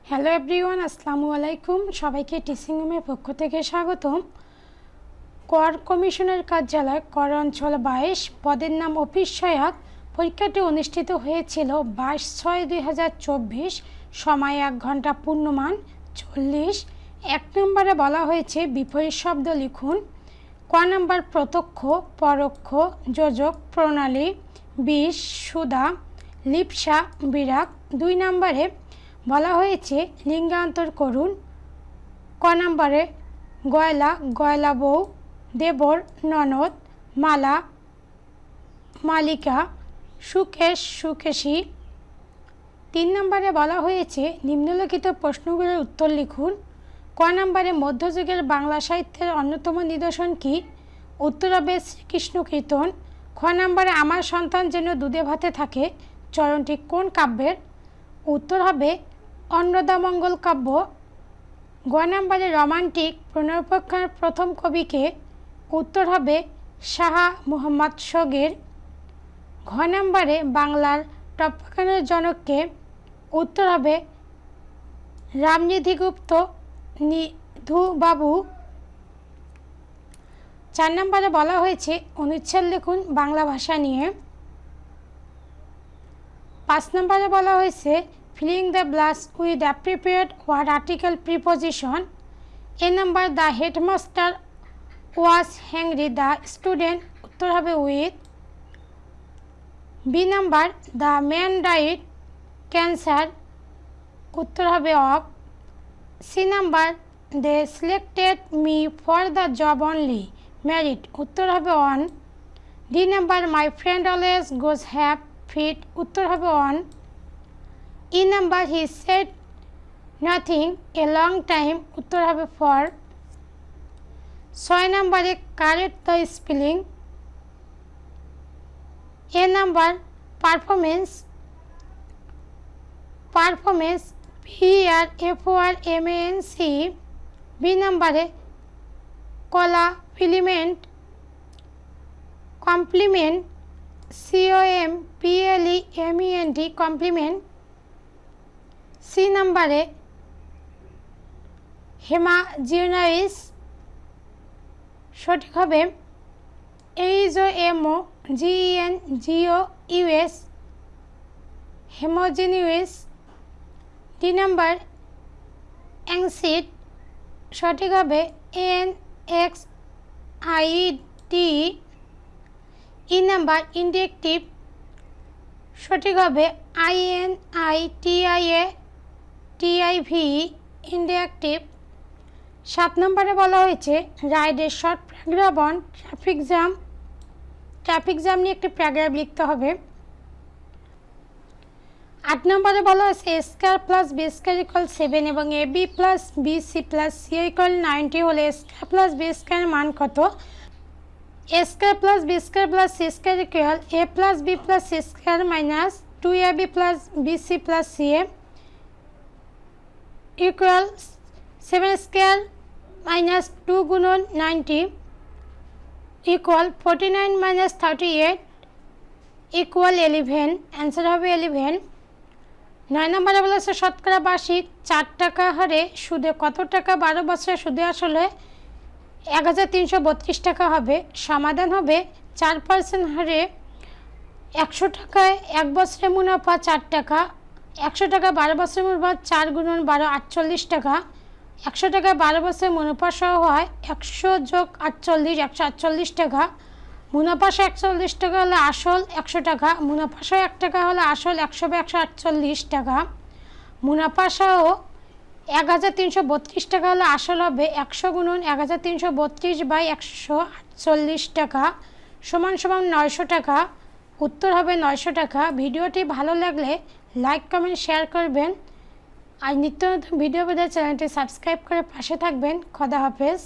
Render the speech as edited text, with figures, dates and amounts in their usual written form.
Hello everyone, আসসালামু আলাইকুম। সবাইকে টিচিং রুমের পক্ষ থেকে স্বাগতম। কর কমিশনের কার্যালয় কর অঞ্চল 22 পদের নাম অফিস সহায়ক। পরীক্ষাটি অনুষ্ঠিত হয়েছিল 22/6/2024। সময় 1 ঘন্টা, পূর্ণমান 40। 1 নম্বরে বলা হয়েছে বিপরীত শব্দ লিখুন। ক নম্বর প্রত্যক্ষ, পরোক্ষ, যোজক, প্রণালী, বিষ, সুধা, লিপ্সা, বিরাগ। 2 নম্বরে বলা হয়েছে লিঙ্গান্তর করুন। ক নম্বরে গয়লা, গয়লা বউ, দেবর, ননদ, মালা, মালিকা, সুকেশ, সুকেশী। 3 নম্বরে বলা হয়েছে নিম্নলিখিত প্রশ্নগুলোর উত্তর লিখুন। ক নম্বরে মধ্যযুগের বাংলা সাহিত্যের অন্যতম নিদর্শন কি? উত্তর হবে শ্রীকৃষ্ণ কীর্তন। খ নম্বরে আমার সন্তান যেন দুধে ভাতে থাকে চরণটি কোন কাব্যের? উত্তর হবে অন্নদামঙ্গল কাব্য। গ নম্বরে রোমান্টিক পুনরুপাখ্যানের প্রথম কবিকে? উত্তর হবে শাহ মুহাম্মদ শগীর। ঘ নম্বরে বাংলার টপ্পাখানের জনককে? উত্তর হবে রামনিধি গুপ্ত, নিধু বাবু। 4 নম্বরে বলা হয়েছে অনুচ্ছেদ লিখুন বাংলা ভাষা নিয়ে। 5 নম্বরে বলা হয়েছে filling the blanks with appropriate word article preposition. A number the headmaster was angry, the student? উত্তর হবে with। B number the man died cancer? উত্তর হবে of। C number they selected me for the job only, merit? উত্তর হবে on। D number my friend always goes have fit? উত্তর হবে on। E number he said nothing a long time? উত্তর হবে for। 6 নম্বরে correct the spelling। A number performance, performance PRFORMANC। B নম্বরে কলা filament, complement COMPLEMENT complement। C নম্বরে হেমাজিওনাইস, সঠিক হবে HOMOGENGOUS হেমোজিনিউস। ডি নাম্বার অ্যাংসিড, সঠিক হবে ANXID। ই নাম্বার ইন্ডাকটিভ, সঠিক হবে INITIATIV ইন্ডাকটিভ। 7 নম্বরে বলা হয়েছে রাইডের short paragraph on traffic jam. Traffic jam নিয়ে একটি প্যারাগ্রাফ লিখতে হবে। 8 নম্বরে বলা হয়েছে a square plus b square equal 7 এবং ab plus bc plus c equal 90 হলে a স্কয়ার প্লাস b স্কয়ারের মান কত? a square plus b square plus c square equal a plus b plus c square minus 2ab plus bc plus ca equal 7 square minus 2 গুণন 90 equal 49 minus 38 equal 11। Answer হবে 11। 9 নম্বরে বলেছে শতকরা বার্ষিক 4 টাকা হারে সুদে কত টাকা 12 বছরে সুদে আসলে 1332 টাকা হবে? সমাধান হবে 4% হারে 100 টাকায় 1 বছরে মুনাফা 4 টাকা। 100 টাকা 12 বছরের মুনাফা 4 গুণন 12 48 টাকা। 100 টাকা 12 বছরের মুনাফা সহ হয় 100 যোগ 48 148 টাকা। মুনাফা সহ 140 টাকা হলে আসল 100 টাকা। মুনাফা সহ 1 টাকা হলে আসল 100/148 টাকা। মুনাফা সহ 1332 টাকা হলে আসল হবে 100 গুণন 1332/148 টাকা সমান সমান 900 টাকা। উত্তর হবে 900 টাকা। ভিডিওটি ভালো লাগলে লাইক কমেন্ট শেয়ার করবেন আর নিত্য নতুন ভিডিও পেতে চ্যানেলটি সাবস্ক্রাইব করে পাশে থাকবেন। খোদা হাফেজ।